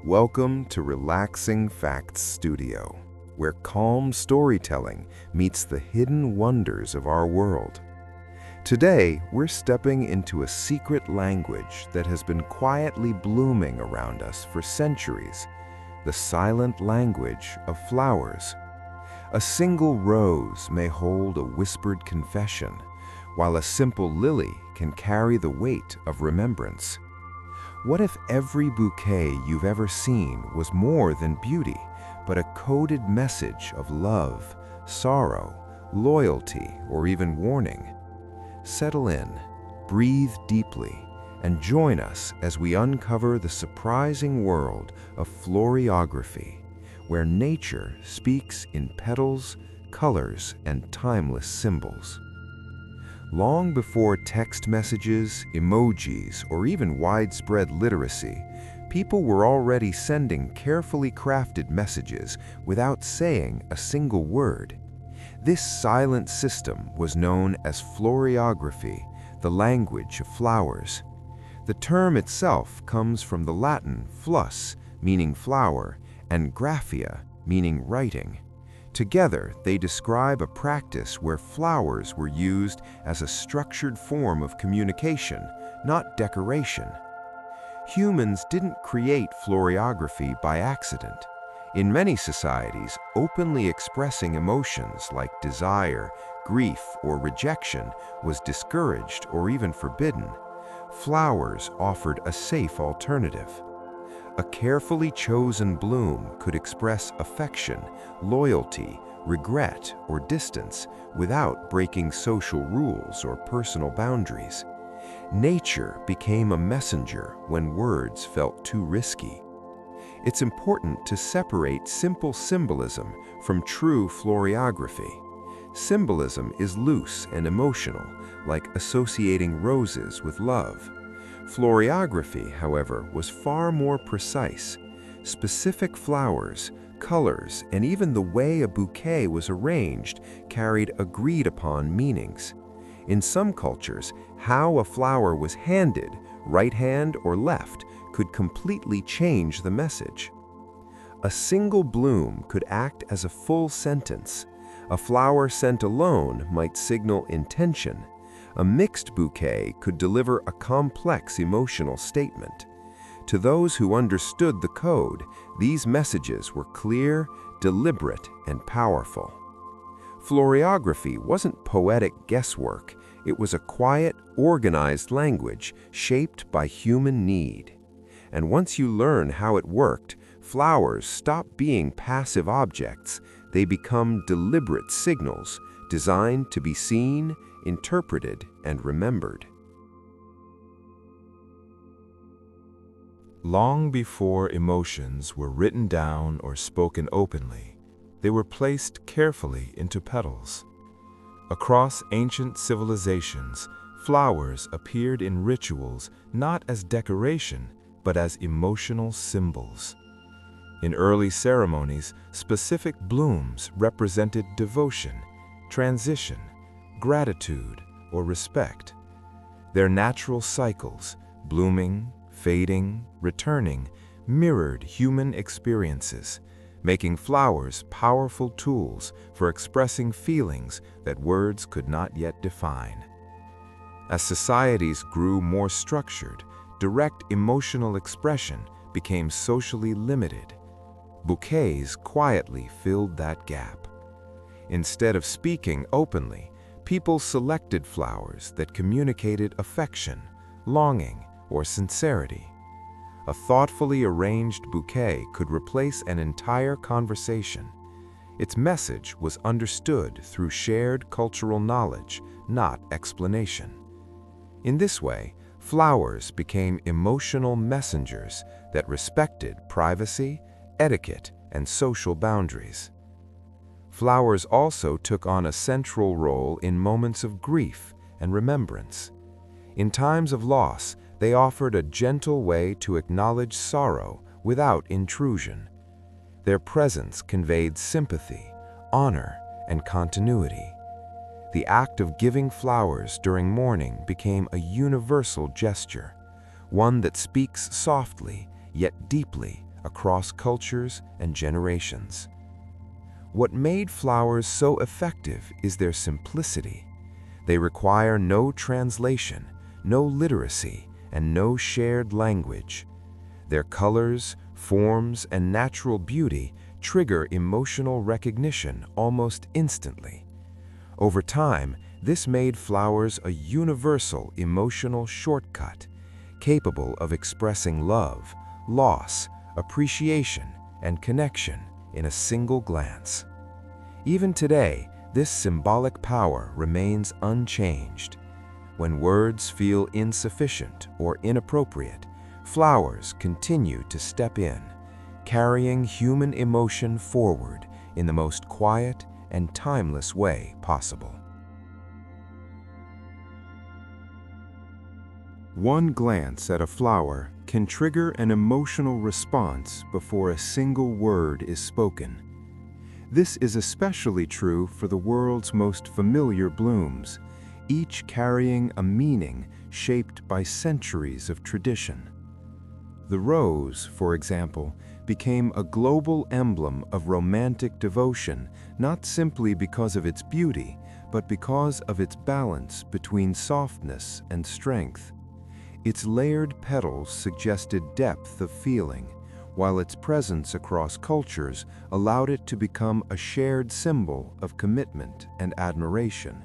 Welcome to Relaxing Facts Studio, where calm storytelling meets the hidden wonders of our world. Today, we're stepping into a secret language that has been quietly blooming around us for centuries, the silent language of flowers. A single rose may hold a whispered confession, while a simple lily can carry the weight of remembrance. What if every bouquet you've ever seen was more than beauty, but a coded message of love, sorrow, loyalty, or even warning? Settle in, breathe deeply, and join us as we uncover the surprising world of floriography, where nature speaks in petals, colors, and timeless symbols. Long before text messages, emojis, or even widespread literacy, people were already sending carefully crafted messages without saying a single word. This silent system was known as floriography, the language of flowers. The term itself comes from the Latin flus, meaning flower, and graphia, meaning writing. Together, they describe a practice where flowers were used as a structured form of communication, not decoration. Humans didn't create floriography by accident. In many societies, openly expressing emotions like desire, grief, or rejection was discouraged or even forbidden. Flowers offered a safe alternative. A carefully chosen bloom could express affection, loyalty, regret, or distance without breaking social rules or personal boundaries. Nature became a messenger when words felt too risky. It's important to separate simple symbolism from true floriography. Symbolism is loose and emotional, like associating roses with love. Floriography, however, was far more precise. Specific flowers, colors, and even the way a bouquet was arranged carried agreed-upon meanings. In some cultures, how a flower was handed, right hand or left, could completely change the message. A single bloom could act as a full sentence. A flower sent alone might signal intention. A mixed bouquet could deliver a complex emotional statement. To those who understood the code, these messages were clear, deliberate, and powerful. Floriography wasn't poetic guesswork. It was a quiet, organized language shaped by human need. And once you learn how it worked, flowers stop being passive objects. They become deliberate signals, designed to be seen, interpreted, and remembered. Long before emotions were written down or spoken openly, they were placed carefully into petals. Across ancient civilizations, flowers appeared in rituals not as decoration, but as emotional symbols. In early ceremonies, specific blooms represented devotion, transition, gratitude, or respect. Their natural cycles, blooming, fading, returning, mirrored human experiences, making flowers powerful tools for expressing feelings that words could not yet define. As societies grew more structured, direct emotional expression became socially limited. Bouquets quietly filled that gap. Instead of speaking openly, people selected flowers that communicated affection, longing, or sincerity. A thoughtfully arranged bouquet could replace an entire conversation. Its message was understood through shared cultural knowledge, not explanation. In this way, flowers became emotional messengers that respected privacy, etiquette, and social boundaries. Flowers also took on a central role in moments of grief and remembrance. In times of loss, they offered a gentle way to acknowledge sorrow without intrusion. Their presence conveyed sympathy, honor, and continuity. The act of giving flowers during mourning became a universal gesture, one that speaks softly yet deeply across cultures and generations. What made flowers so effective is their simplicity. They require no translation, no literacy, and no shared language. Their colors, forms, and natural beauty trigger emotional recognition almost instantly. Over time, this made flowers a universal emotional shortcut, capable of expressing love, loss, appreciation, and connection in a single glance. Even today, this symbolic power remains unchanged. When words feel insufficient or inappropriate, flowers continue to step in, carrying human emotion forward in the most quiet and timeless way possible. One glance at a flower can trigger an emotional response before a single word is spoken. This is especially true for the world's most familiar blooms, each carrying a meaning shaped by centuries of tradition. The rose, for example, became a global emblem of romantic devotion, not simply because of its beauty, but because of its balance between softness and strength. Its layered petals suggested depth of feeling, while its presence across cultures allowed it to become a shared symbol of commitment and admiration.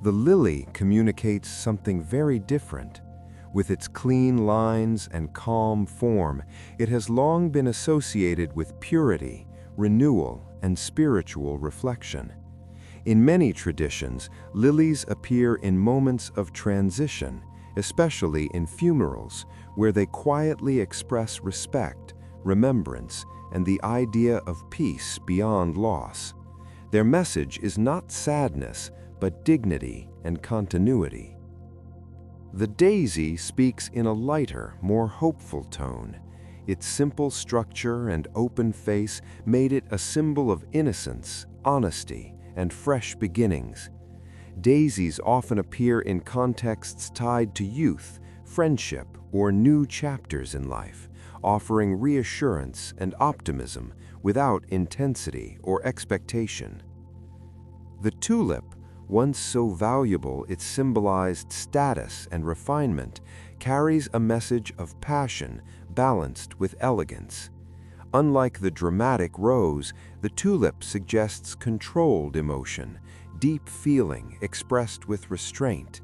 The lily communicates something very different. With its clean lines and calm form, it has long been associated with purity, renewal, and spiritual reflection. In many traditions, lilies appear in moments of transition, especially in funerals, where they quietly express respect, remembrance, and the idea of peace beyond loss. Their message is not sadness, but dignity and continuity. The daisy speaks in a lighter, more hopeful tone. Its simple structure and open face made it a symbol of innocence, honesty, and fresh beginnings. Daisies often appear in contexts tied to youth, friendship, or new chapters in life, offering reassurance and optimism without intensity or expectation. The tulip, once so valuable it symbolized status and refinement, carries a message of passion balanced with elegance. Unlike the dramatic rose, the tulip suggests controlled emotion, deep feeling expressed with restraint.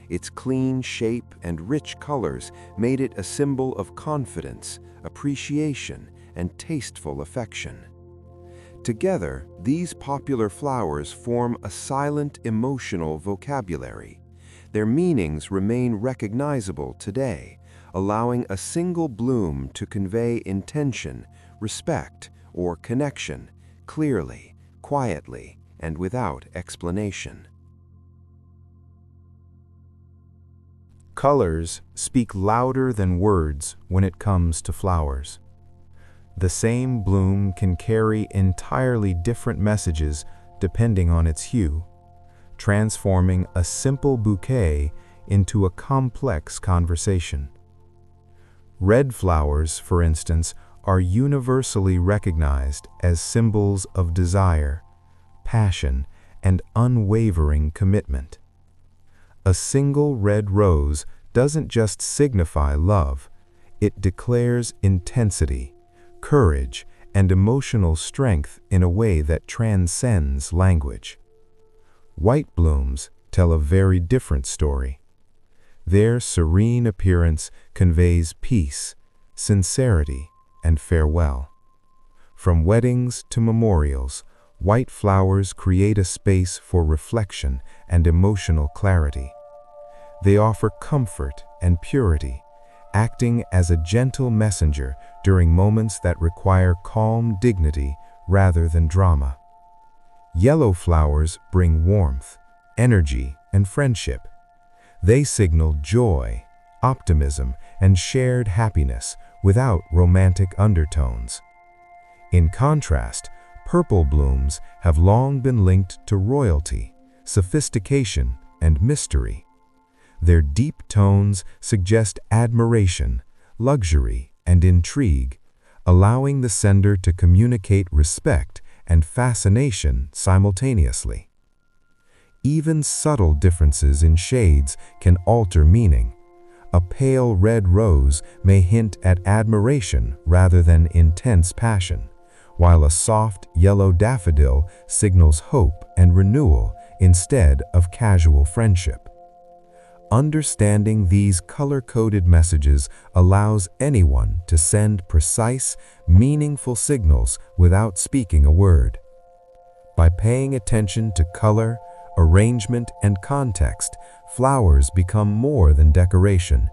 Its clean shape and rich colors made it a symbol of confidence, appreciation, and tasteful affection. Together, these popular flowers form a silent emotional vocabulary. Their meanings remain recognizable today, allowing a single bloom to convey intention, respect, or connection clearly, quietly, and without explanation. Colors speak louder than words when it comes to flowers. The same bloom can carry entirely different messages depending on its hue, transforming a simple bouquet into a complex conversation. Red flowers, for instance, are universally recognized as symbols of desire, passion, and unwavering commitment. A single red rose doesn't just signify love, it declares intensity, courage, and emotional strength in a way that transcends language. White blooms tell a very different story. Their serene appearance conveys peace, sincerity, and farewell. From weddings to memorials, white flowers create a space for reflection and emotional clarity. They offer comfort and purity, acting as a gentle messenger during moments that require calm dignity rather than drama. Yellow flowers bring warmth, energy, and friendship. They signal joy, optimism, and shared happiness without romantic undertones. In contrast, purple blooms have long been linked to royalty, sophistication, and mystery. Their deep tones suggest admiration, luxury, and intrigue, allowing the sender to communicate respect and fascination simultaneously. Even subtle differences in shades can alter meaning. A pale red rose may hint at admiration rather than intense passion, while a soft yellow daffodil signals hope and renewal instead of casual friendship. Understanding these color-coded messages allows anyone to send precise, meaningful signals without speaking a word. By paying attention to color, arrangement, and context, flowers become more than decoration.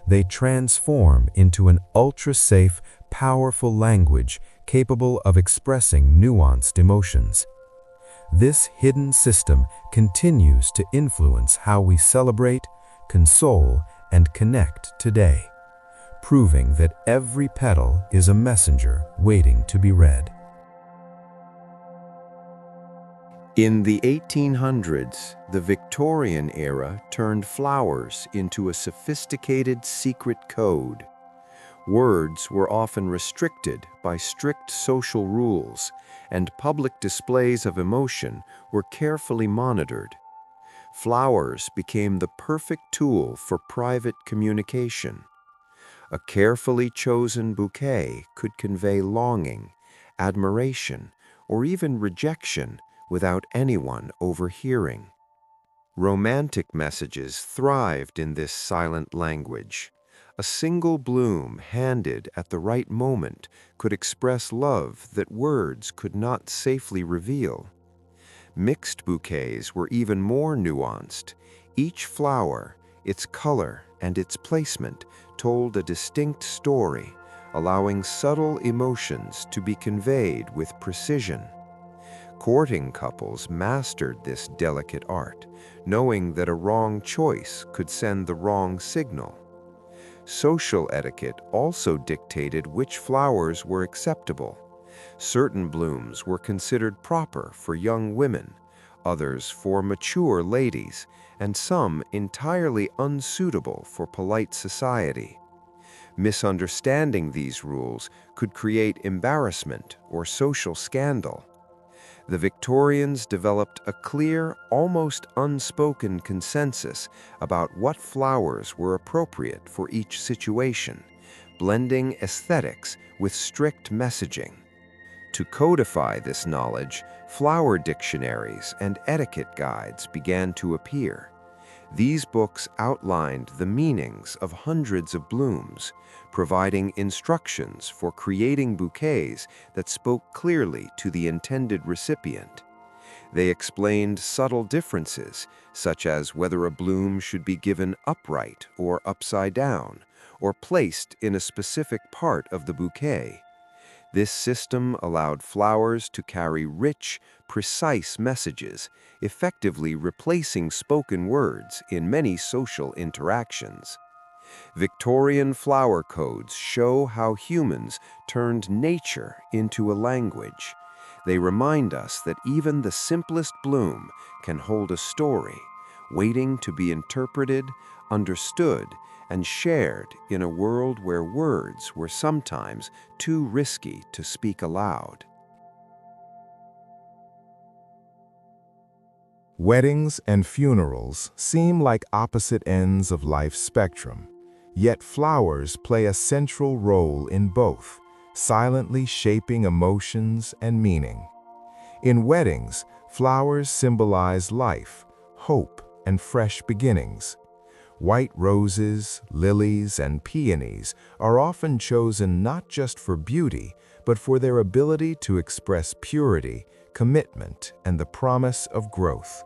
They transform into an ultra-safe, powerful language capable of expressing nuanced emotions. This hidden system continues to influence how we celebrate, console, and connect today, proving that every petal is a messenger waiting to be read. In the 1800s, the Victorian era turned flowers into a sophisticated secret code. Words were often restricted by strict social rules, and public displays of emotion were carefully monitored. Flowers became the perfect tool for private communication. A carefully chosen bouquet could convey longing, admiration, or even rejection without anyone overhearing. Romantic messages thrived in this silent language. A single bloom handed at the right moment could express love that words could not safely reveal. Mixed bouquets were even more nuanced. Each flower, its color, and its placement told a distinct story, allowing subtle emotions to be conveyed with precision. Courting couples mastered this delicate art, knowing that a wrong choice could send the wrong signal. Social etiquette also dictated which flowers were acceptable. Certain blooms were considered proper for young women, others for mature ladies, and some entirely unsuitable for polite society. Misunderstanding these rules could create embarrassment or social scandal. The Victorians developed a clear, almost unspoken consensus about what flowers were appropriate for each situation, blending aesthetics with strict messaging. To codify this knowledge, flower dictionaries and etiquette guides began to appear. These books outlined the meanings of hundreds of blooms, providing instructions for creating bouquets that spoke clearly to the intended recipient. They explained subtle differences, such as whether a bloom should be given upright or upside down, or placed in a specific part of the bouquet. This system allowed flowers to carry rich, precise messages, effectively replacing spoken words in many social interactions. Victorian flower codes show how humans turned nature into a language. They remind us that even the simplest bloom can hold a story, waiting to be interpreted, understood, and shared in a world where words were sometimes too risky to speak aloud. Weddings and funerals seem like opposite ends of life's spectrum, yet flowers play a central role in both, silently shaping emotions and meaning. In weddings, flowers symbolize life, hope, and fresh beginnings. White roses, lilies, and peonies are often chosen not just for beauty, but for their ability to express purity, commitment, and the promise of growth.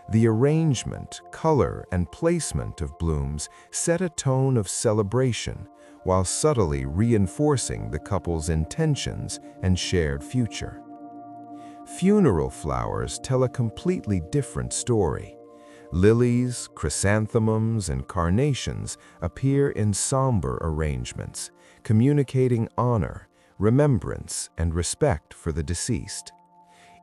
The arrangement, color, and placement of blooms set a tone of celebration, while subtly reinforcing the couple's intentions and shared future. Funeral flowers tell a completely different story. Lilies, chrysanthemums, and carnations appear in somber arrangements, communicating honor, remembrance, and respect for the deceased.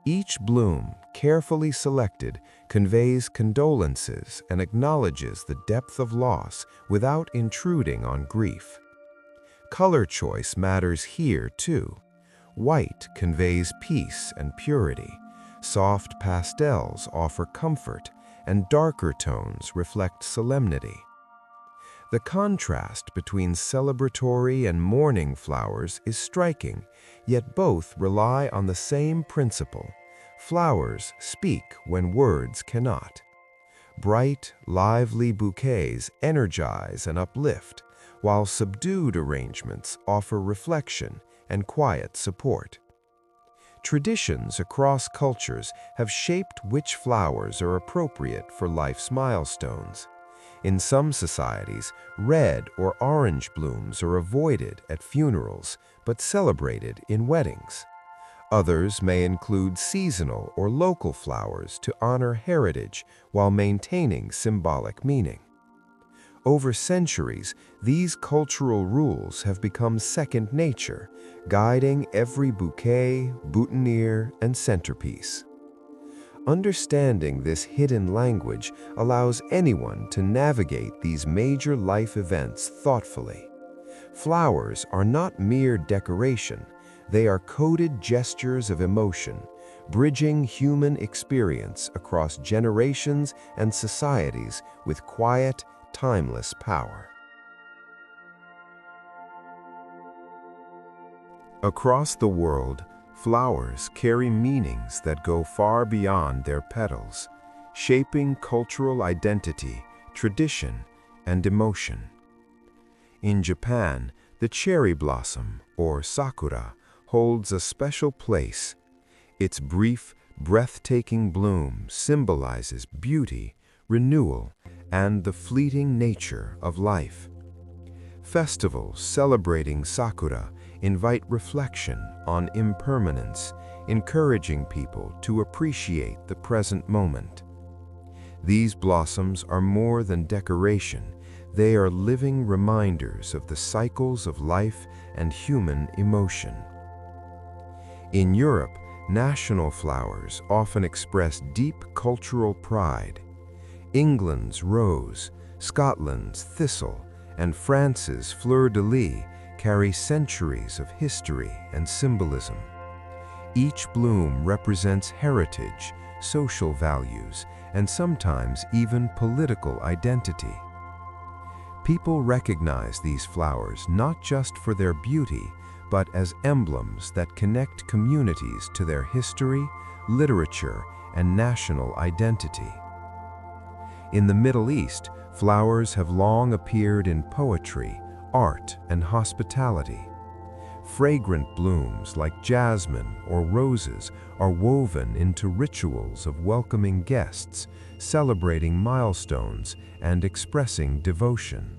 Each bloom, carefully selected, conveys condolences and acknowledges the depth of loss without intruding on grief. Color choice matters here too. White conveys peace and purity. Soft pastels offer comfort, and darker tones reflect solemnity. The contrast between celebratory and mourning flowers is striking, yet both rely on the same principle. Flowers speak when words cannot. Bright, lively bouquets energize and uplift, while subdued arrangements offer reflection and quiet support. Traditions across cultures have shaped which flowers are appropriate for life's milestones. In some societies, red or orange blooms are avoided at funerals but celebrated in weddings. Others may include seasonal or local flowers to honor heritage while maintaining symbolic meaning. Over centuries, these cultural rules have become second nature, guiding every bouquet, boutonniere, and centerpiece. Understanding this hidden language allows anyone to navigate these major life events thoughtfully. Flowers are not mere decoration, they are coded gestures of emotion, bridging human experience across generations and societies with quiet, timeless power. Across the world, flowers carry meanings that go far beyond their petals, shaping cultural identity, tradition, and emotion. In Japan, the cherry blossom, or sakura, holds a special place. Its brief, breathtaking bloom symbolizes beauty, renewal, and the fleeting nature of life. Festivals celebrating sakura invite reflection on impermanence, encouraging people to appreciate the present moment. These blossoms are more than decoration, they are living reminders of the cycles of life and human emotion. In Europe, national flowers often express deep cultural pride. England's rose, Scotland's thistle, and France's fleur-de-lis carry centuries of history and symbolism. Each bloom represents heritage, social values, and sometimes even political identity. People recognize these flowers not just for their beauty, but as emblems that connect communities to their history, literature, and national identity. In the Middle East, flowers have long appeared in poetry, art, and hospitality. Fragrant blooms like jasmine or roses are woven into rituals of welcoming guests, celebrating milestones, and expressing devotion.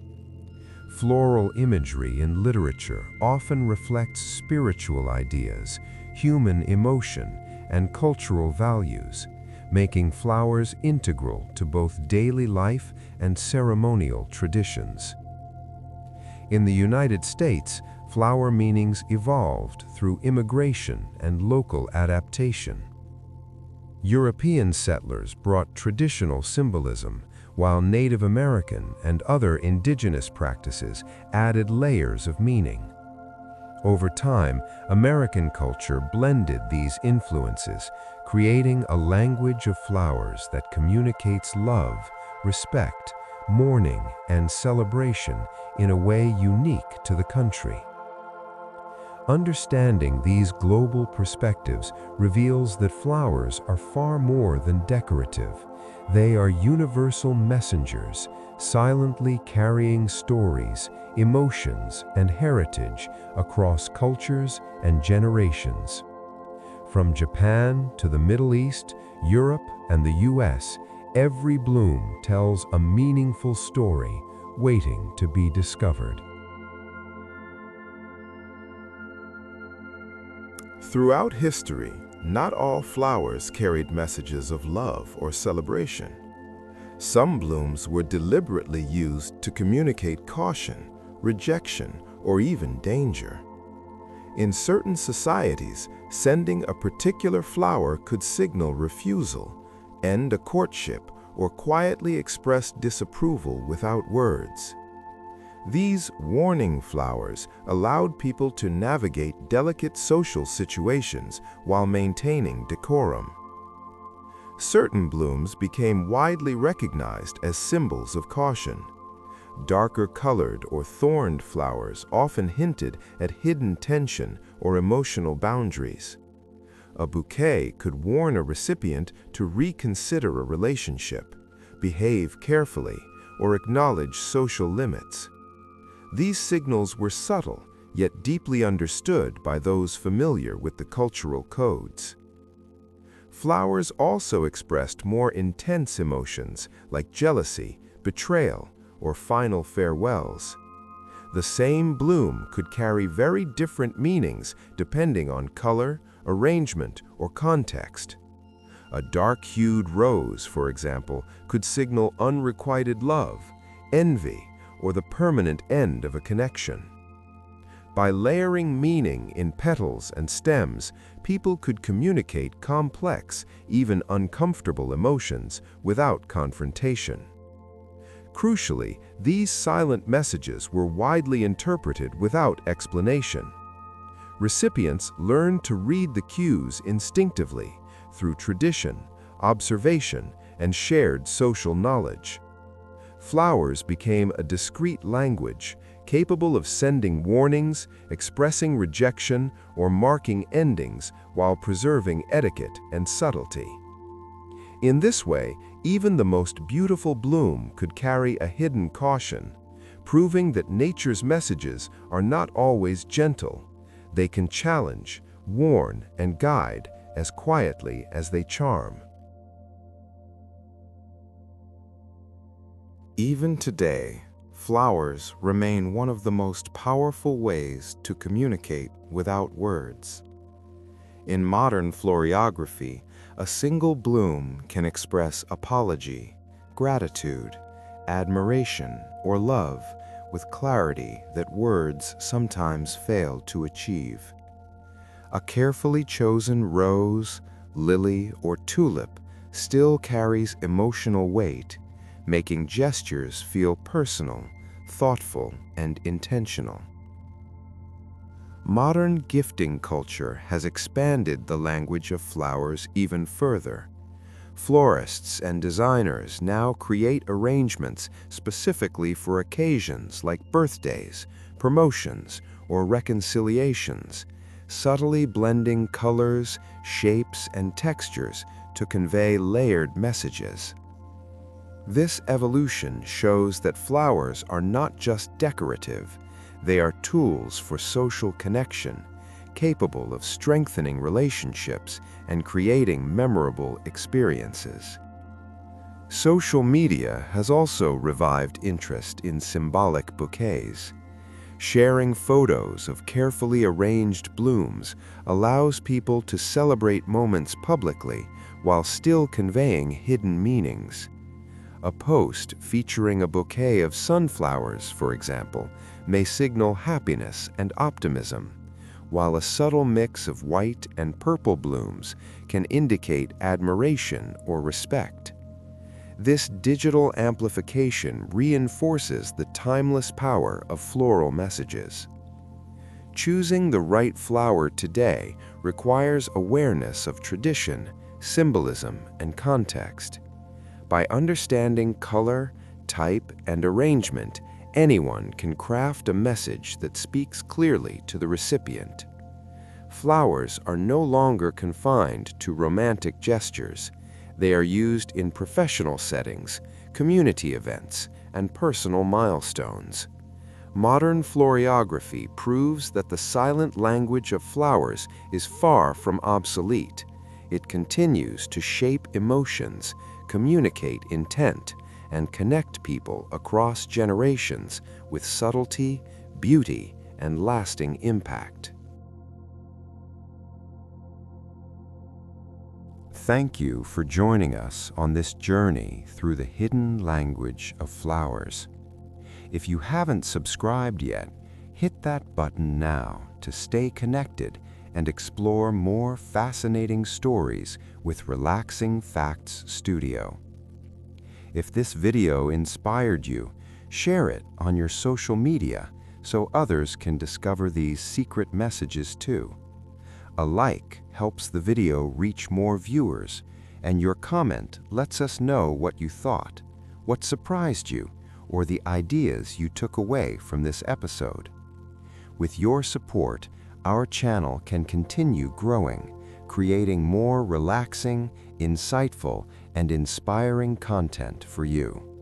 Floral imagery in literature often reflects spiritual ideas, human emotion, and cultural values, making flowers integral to both daily life and ceremonial traditions. In the United States, flower meanings evolved through immigration and local adaptation. European settlers brought traditional symbolism, while Native American and other indigenous practices added layers of meaning. Over time, American culture blended these influences, creating a language of flowers that communicates love, respect, mourning, and celebration in a way unique to the country. Understanding these global perspectives reveals that flowers are far more than decorative. They are universal messengers, silently carrying stories, emotions, and heritage across cultures and generations. From Japan to the Middle East, Europe, and the US, every bloom tells a meaningful story waiting to be discovered. Throughout history, not all flowers carried messages of love or celebration. Some blooms were deliberately used to communicate caution, rejection, or even danger. In certain societies, sending a particular flower could signal refusal, end a courtship, or quietly express disapproval without words. These warning flowers allowed people to navigate delicate social situations while maintaining decorum. Certain blooms became widely recognized as symbols of caution. Darker colored or thorned flowers often hinted at hidden tension or emotional boundaries. A bouquet could warn a recipient to reconsider a relationship, behave carefully, or acknowledge social limits. These signals were subtle, yet deeply understood by those familiar with the cultural codes. Flowers also expressed more intense emotions like jealousy, betrayal, or final farewells. The same bloom could carry very different meanings depending on color, arrangement, or context. A dark-hued rose, for example, could signal unrequited love, envy, or the permanent end of a connection. By layering meaning in petals and stems, people could communicate complex, even uncomfortable emotions without confrontation. Crucially, these silent messages were widely interpreted without explanation. Recipients learned to read the cues instinctively through tradition, observation, and shared social knowledge. Flowers became a discrete language, capable of sending warnings, expressing rejection, or marking endings while preserving etiquette and subtlety. In this way, even the most beautiful bloom could carry a hidden caution, proving that nature's messages are not always gentle. They can challenge, warn, and guide as quietly as they charm. Even today, flowers remain one of the most powerful ways to communicate without words. In modern floriography, a single bloom can express apology, gratitude, admiration, or love with clarity that words sometimes fail to achieve. A carefully chosen rose, lily, or tulip still carries emotional weight, making gestures feel personal, thoughtful, and intentional. Modern gifting culture has expanded the language of flowers even further. Florists and designers now create arrangements specifically for occasions like birthdays, promotions, or reconciliations, subtly blending colors, shapes, and textures to convey layered messages. This evolution shows that flowers are not just decorative, they are tools for social connection, capable of strengthening relationships and creating memorable experiences. Social media has also revived interest in symbolic bouquets. Sharing photos of carefully arranged blooms allows people to celebrate moments publicly while still conveying hidden meanings. A post featuring a bouquet of sunflowers, for example, may signal happiness and optimism, while a subtle mix of white and purple blooms can indicate admiration or respect. This digital amplification reinforces the timeless power of floral messages. Choosing the right flower today requires awareness of tradition, symbolism, and context. By understanding color, type, and arrangement, anyone can craft a message that speaks clearly to the recipient. Flowers are no longer confined to romantic gestures. They are used in professional settings, community events, and personal milestones. Modern floriography proves that the silent language of flowers is far from obsolete. It continues to shape emotions, communicate intent, and connect people across generations with subtlety, beauty, and lasting impact. Thank you for joining us on this journey through the hidden language of flowers. If you haven't subscribed yet, hit that button now to stay connected and explore more fascinating stories with Relaxing Facts Studio. If this video inspired you, Share it on your social media so others can discover these secret messages too. A like helps the video reach more viewers, and your comment lets us know what you thought, what surprised you, or the ideas you took away from this episode. With your support, our channel can continue growing, creating more relaxing, insightful, and inspiring content for you.